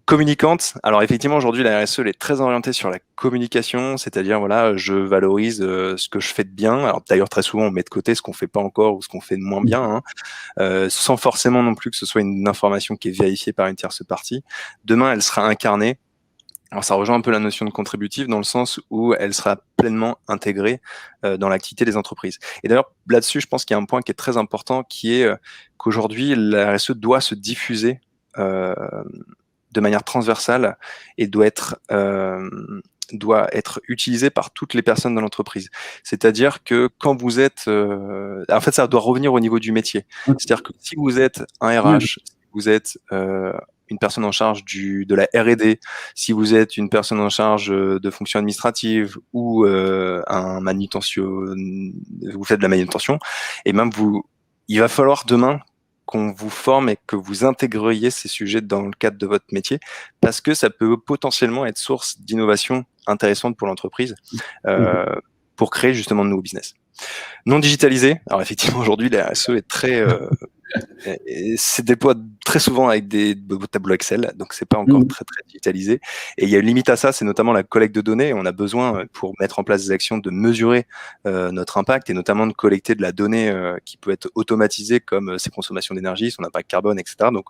Communicante, alors effectivement aujourd'hui la RSE elle est très orientée sur la communication, c'est-à-dire voilà, je valorise ce que je fais de bien. Alors d'ailleurs très souvent on met de côté ce qu'on fait pas encore ou ce qu'on fait de moins bien, sans forcément non plus que ce soit une information qui est vérifiée par une tierce partie. Demain elle sera incarnée. Alors ça rejoint un peu la notion de contributive dans le sens où elle sera pleinement intégrée dans l'activité des entreprises. Et d'ailleurs là-dessus, je pense qu'il y a un point qui est très important, qui est qu'aujourd'hui la RSE doit se diffuser de manière transversale et doit être utilisée par toutes les personnes de l'entreprise. C'est-à-dire que quand vous êtes, en fait, ça doit revenir au niveau du métier. C'est-à-dire que si vous êtes un RH, si vous êtes une personne en charge de la R&D, si vous êtes une personne en charge de fonctions administratives ou un manutention, vous faites de la manutention, et même il va falloir demain qu'on vous forme et que vous intégriez ces sujets dans le cadre de votre métier, parce que ça peut potentiellement être source d'innovation intéressante pour l'entreprise, pour créer justement de nouveaux business. Non digitalisé, alors effectivement aujourd'hui la RSE est très et c'est déploie très souvent avec des tableaux Excel, donc c'est pas encore très très digitalisé. Et il y a une limite à ça, c'est notamment la collecte de données. On a besoin, pour mettre en place des actions, de mesurer notre impact et notamment de collecter de la donnée qui peut être automatisée, comme ses consommations d'énergie, son impact carbone, etc. Donc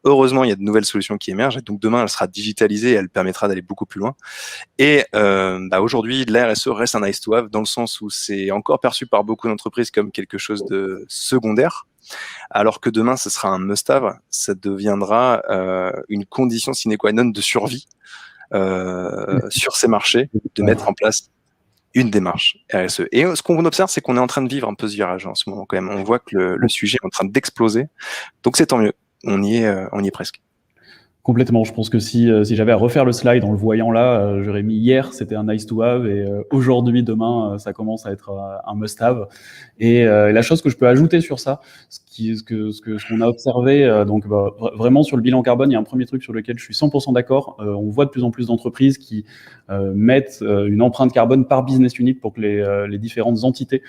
heureusement, il y a de nouvelles solutions qui émergent. Et donc demain, elle sera digitalisée et elle permettra d'aller beaucoup plus loin. Et aujourd'hui, la RSE reste un nice to have dans le sens où c'est encore perçu par beaucoup d'entreprises comme quelque chose de secondaire. Alors que demain, ce sera un must-have, ça deviendra une condition sine qua non de survie sur ces marchés, de mettre en place une démarche RSE. Et ce qu'on observe, c'est qu'on est en train de vivre un peu ce virage en ce moment quand même. On voit que le sujet est en train d'exploser, donc c'est tant mieux, on y est presque. Complètement. Je pense que si j'avais à refaire le slide en le voyant là, j'aurais mis hier, c'était un nice to have, et aujourd'hui, demain, ça commence à être un must have. Et la chose que je peux ajouter sur ça, ce ce qu'on a observé, vraiment sur le bilan carbone, il y a un premier truc sur lequel je suis 100% d'accord. On voit de plus en plus d'entreprises qui mettent une empreinte carbone par business unit pour que les différentes entités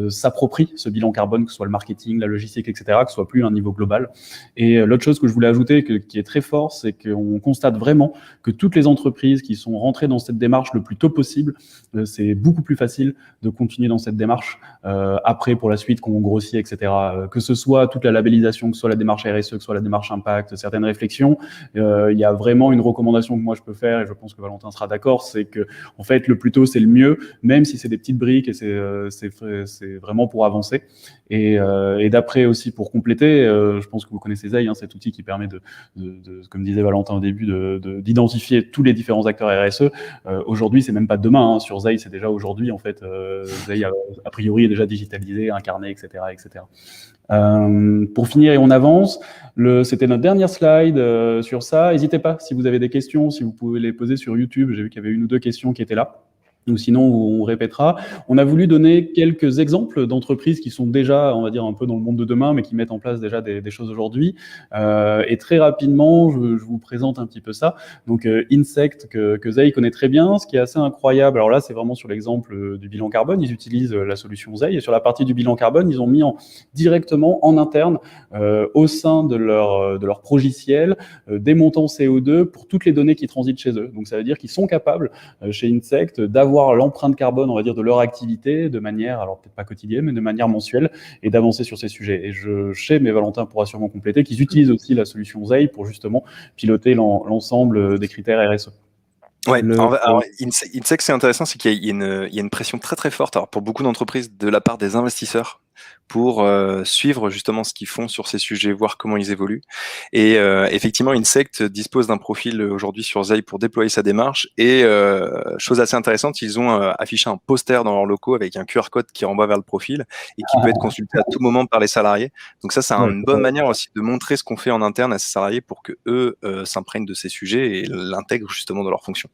s'approprient ce bilan carbone, que ce soit le marketing, la logistique, etc., que ce soit plus à un niveau global. Et l'autre chose que je voulais ajouter, qui est très fort, c'est qu'on constate vraiment que toutes les entreprises qui sont rentrées dans cette démarche le plus tôt possible, c'est beaucoup plus facile de continuer dans cette démarche après pour la suite qu'on grossit, etc. Que ce soit toute la labellisation, que ce soit la démarche RSE, que ce soit la démarche impact, certaines réflexions, il y a vraiment une recommandation que moi je peux faire, et je pense que Valentin sera d'accord, c'est que en fait le plus tôt c'est le mieux, même si c'est des petites briques, et c'est vraiment pour avancer. Et d'après aussi, pour compléter, je pense que vous connaissez Zei, hein, cet outil qui permet comme disait Valentin au début, d'identifier tous les différents acteurs RSE. Aujourd'hui, c'est même pas demain, hein, sur Zei, c'est déjà aujourd'hui, en fait. Zei, a priori, est déjà digitalisé, incarné, etc., etc. Pour finir, et on avance, c'était notre dernière slide sur ça. N'hésitez pas, si vous avez des questions, si vous pouvez les poser sur YouTube. J'ai vu qu'il y avait 1 ou 2 questions qui étaient là. Ou sinon, on répétera. On a voulu donner quelques exemples d'entreprises qui sont déjà, on va dire, un peu dans le monde de demain, mais qui mettent en place déjà des choses aujourd'hui. Et très rapidement, je vous présente un petit peu ça. Donc, Insect, que Zei connaît très bien. Ce qui est assez incroyable, alors là, c'est vraiment sur l'exemple du bilan carbone. Ils utilisent la solution Zei. Et sur la partie du bilan carbone, ils ont mis directement en interne, au sein de leur progiciel, des montants CO2 pour toutes les données qui transitent chez eux. Donc, ça veut dire qu'ils sont capables, chez Insect, d'avoir l'empreinte carbone, on va dire, de leur activité de manière, alors peut-être pas quotidienne, mais de manière mensuelle, et d'avancer sur ces sujets. Et je sais, mais Valentin pourra sûrement compléter, qu'ils utilisent aussi la solution Zei pour justement piloter l'ensemble des critères RSE. Ouais, alors Insect, c'est intéressant, c'est qu'il y a une pression très très forte, alors pour beaucoup d'entreprises, de la part des investisseurs, pour suivre justement ce qu'ils font sur ces sujets, voir comment ils évoluent. Et effectivement, Insect dispose d'un profil aujourd'hui sur Zei pour déployer sa démarche. Et chose assez intéressante, ils ont affiché un poster dans leurs locaux avec un QR code qui renvoie vers le profil et qui peut être consulté à tout moment par les salariés. Donc ça, c'est une bonne manière aussi de montrer ce qu'on fait en interne à ces salariés pour que eux s'imprègnent de ces sujets et l'intègrent justement dans leur fonction.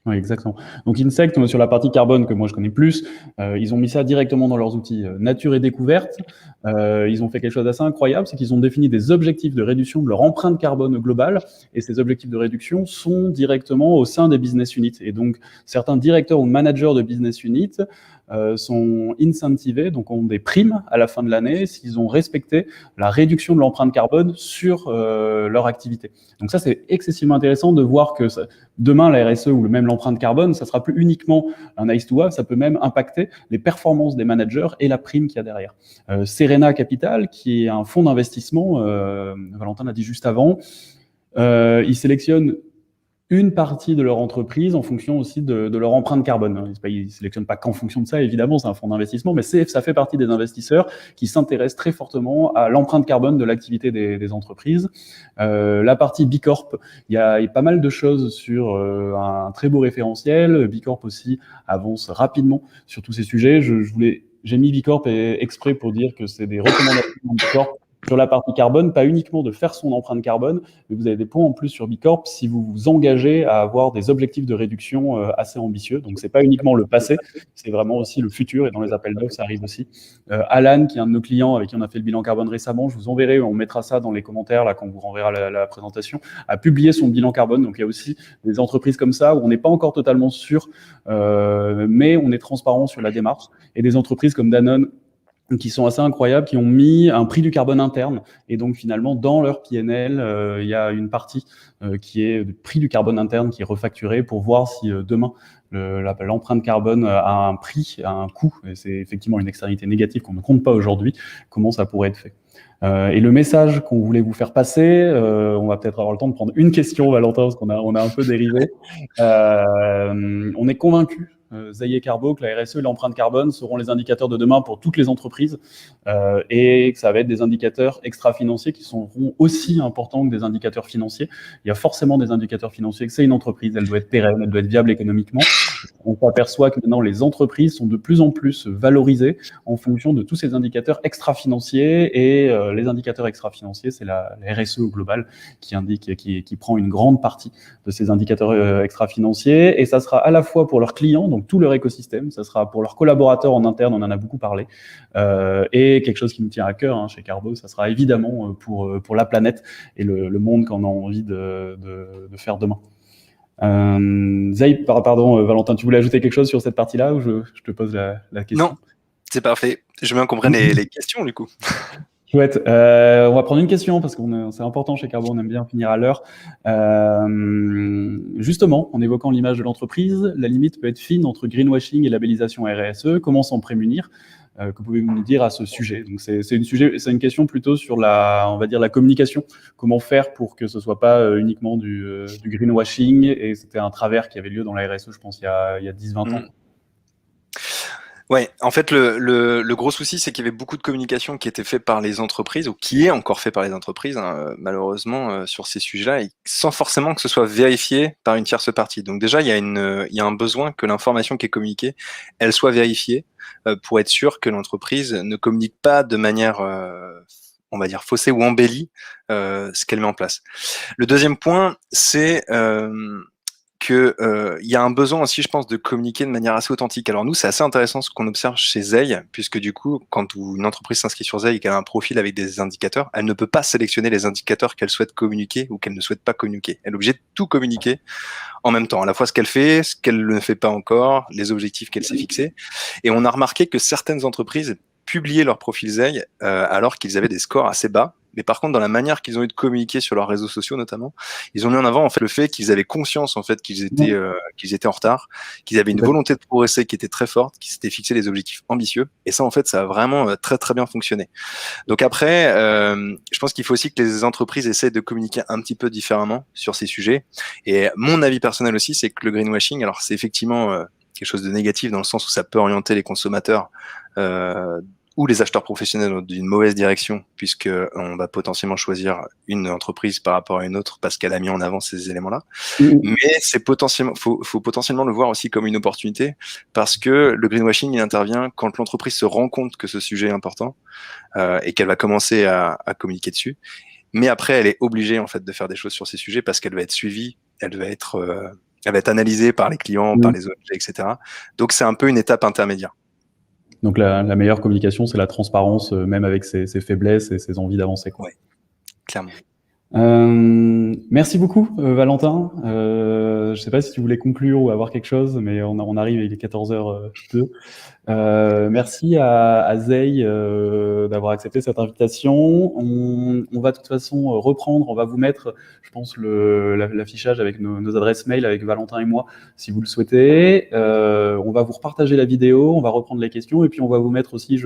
Oui, exactement. Donc Insect, sur la partie carbone que moi je connais plus, ils ont mis ça directement dans leurs outils nature et découverte. Ils ont fait quelque chose d'assez incroyable, c'est qu'ils ont défini des objectifs de réduction de leur empreinte carbone globale, et ces objectifs de réduction sont directement au sein des business units. Et donc certains directeurs ou managers de business units sont incentivés, donc ont des primes à la fin de l'année s'ils ont respecté la réduction de l'empreinte carbone sur leur activité. Donc ça, c'est excessivement intéressant de voir que demain, la RSE ou même l'empreinte carbone, ça sera plus uniquement un nice to have, ça peut même impacter les performances des managers et la prime qu'il y a derrière. Serena Capital, qui est un fonds d'investissement, Valentin l'a dit juste avant, ils sélectionnent une partie de leur entreprise en fonction aussi de leur empreinte carbone. Ils ne sélectionnent pas qu'en fonction de ça, évidemment, c'est un fonds d'investissement, mais ça fait partie des investisseurs qui s'intéressent très fortement à l'empreinte carbone de l'activité des entreprises. La partie B Corp, il y a pas mal de choses sur un très beau référentiel. B Corp aussi avance rapidement sur tous ces sujets. J'ai mis B Corp exprès pour dire que c'est des recommandations de B Corp sur la partie carbone, pas uniquement de faire son empreinte carbone, mais vous avez des points en plus sur B Corp si vous vous engagez à avoir des objectifs de réduction assez ambitieux. Donc, c'est pas uniquement le passé, c'est vraiment aussi le futur, et dans les appels d'offres, ça arrive aussi. Alan, qui est un de nos clients avec qui on a fait le bilan carbone récemment, je vous enverrai, on mettra ça dans les commentaires là quand on vous renverra la présentation, a publié son bilan carbone. Donc, il y a aussi des entreprises comme ça où on n'est pas encore totalement sûr, mais on est transparent sur la démarche, et des entreprises comme Danone, qui sont assez incroyables, qui ont mis un prix du carbone interne. Et donc, finalement, dans leur PNL, il y a une partie qui est le prix du carbone interne qui est refacturé pour voir si demain, l'empreinte carbone a un prix, a un coût, et c'est effectivement une externalité négative qu'on ne compte pas aujourd'hui, comment ça pourrait être fait. Et le message qu'on voulait vous faire passer, on va peut-être avoir le temps de prendre une question, Valentin, parce qu'on a un peu dérivé. On est convaincus, Zei et Carbo, que la RSE et l'empreinte carbone seront les indicateurs de demain pour toutes les entreprises, et que ça va être des indicateurs extra-financiers qui seront aussi importants que des indicateurs financiers. Il y a forcément des indicateurs financiers, que c'est une entreprise, elle doit être pérenne, elle doit être viable économiquement. On s'aperçoit que maintenant les entreprises sont de plus en plus valorisées en fonction de tous ces indicateurs extra-financiers, et les indicateurs extra-financiers, c'est la RSE au global qui prend une grande partie de ces indicateurs extra-financiers, et ça sera à la fois pour leurs clients, donc tout leur écosystème. Ça sera pour leurs collaborateurs en interne, on en a beaucoup parlé, et quelque chose qui nous tient à cœur chez Carbo, ça sera évidemment pour la planète et le monde qu'on a envie de faire demain. Pardon, Valentin, tu voulais ajouter quelque chose sur cette partie-là ou je te pose la question? Non, c'est parfait. Je veux bien qu'on prenne les questions du coup. Chouette. On va prendre une question parce que c'est important chez Carbo, on aime bien finir à l'heure. Justement, en évoquant l'image de l'entreprise, la limite peut être fine entre greenwashing et labellisation RSE. Comment s'en prémunir? Que pouvez-vous nous dire à ce sujet? Donc c'est une question plutôt sur on va dire la communication. Comment faire pour que ce soit pas uniquement du greenwashing? Et c'était un travers qui avait lieu dans la RSE, je pense, il y a 10-20 ans. Ouais, en fait, le gros souci, c'est qu'il y avait beaucoup de communication qui était fait par les entreprises, ou qui est encore fait par les entreprises, malheureusement, sur ces sujets-là, et sans forcément que ce soit vérifié par une tierce partie. Donc déjà, il y a un besoin que l'information qui est communiquée, elle soit vérifiée, pour être sûr que l'entreprise ne communique pas de manière, on va dire, faussée ou embellie, ce qu'elle met en place. Le deuxième point, c'est que il y a un besoin aussi, je pense, de communiquer de manière assez authentique. Alors nous, c'est assez intéressant ce qu'on observe chez Zeil, puisque du coup, quand une entreprise s'inscrit sur Zeil et qu'elle a un profil avec des indicateurs, elle ne peut pas sélectionner les indicateurs qu'elle souhaite communiquer ou qu'elle ne souhaite pas communiquer. Elle est obligée de tout communiquer en même temps, à la fois ce qu'elle fait, ce qu'elle ne fait pas encore, les objectifs qu'elle s'est fixés. Et on a remarqué que certaines entreprises publiaient leur profil Zeil alors qu'ils avaient des scores assez bas. Mais par contre, dans la manière qu'ils ont eu de communiquer sur leurs réseaux sociaux notamment, ils ont mis en avant en fait le fait qu'ils avaient conscience en fait qu'ils étaient en retard, qu'ils avaient une volonté de progresser qui était très forte, qu'ils s'étaient fixé des objectifs ambitieux. Et ça en fait, ça a vraiment très très bien fonctionné. Donc après, je pense qu'il faut aussi que les entreprises essaient de communiquer un petit peu différemment sur ces sujets. Et mon avis personnel aussi, c'est que le greenwashing, alors c'est effectivement quelque chose de négatif dans le sens où ça peut orienter les consommateurs ou les acheteurs professionnels dans une mauvaise direction, puisque on va potentiellement choisir une entreprise par rapport à une autre parce qu'elle a mis en avant ces éléments-là. Mais c'est faut potentiellement le voir aussi comme une opportunité, parce que le greenwashing, il intervient quand l'entreprise se rend compte que ce sujet est important et qu'elle va commencer à communiquer dessus. Mais après, elle est obligée en fait de faire des choses sur ces sujets parce qu'elle va être suivie, elle va être analysée par les clients, par les ONG, etc. Donc c'est un peu une étape intermédiaire. Donc la meilleure communication, c'est la transparence, même avec ses faiblesses et ses envies d'avancer. Ouais, clairement. Merci beaucoup, Valentin. Je ne sais pas si tu voulais conclure ou avoir quelque chose, mais on arrive, il est 14h02. Merci à Zeil d'avoir accepté cette invitation. On va de toute façon reprendre, on va vous mettre, je pense, l'affichage avec nos adresses mail avec Valentin et moi, si vous le souhaitez. On va vous repartager la vidéo, on va reprendre les questions et puis on va vous mettre aussi,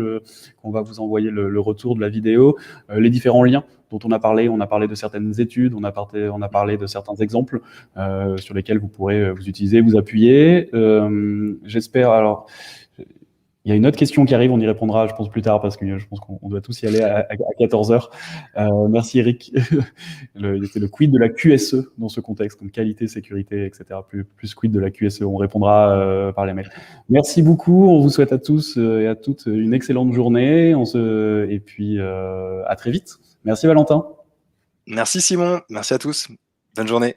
on va vous envoyer le retour de la vidéo, les différents liens dont on a parlé de certaines études, on a parlé de certains exemples sur lesquels vous pourrez vous utiliser, vous appuyer. J'espère, alors, il y a une autre question qui arrive, on y répondra, je pense, plus tard, parce que je pense qu'on doit tous y aller à 14h. Merci Eric. C'était le quid de la QSE dans ce contexte, donc qualité, sécurité, etc. Plus quid de la QSE, on répondra par les mails. Merci beaucoup, on vous souhaite à tous et à toutes une excellente journée, et puis à très vite. Merci Valentin. Merci Simon, merci à tous. Bonne journée.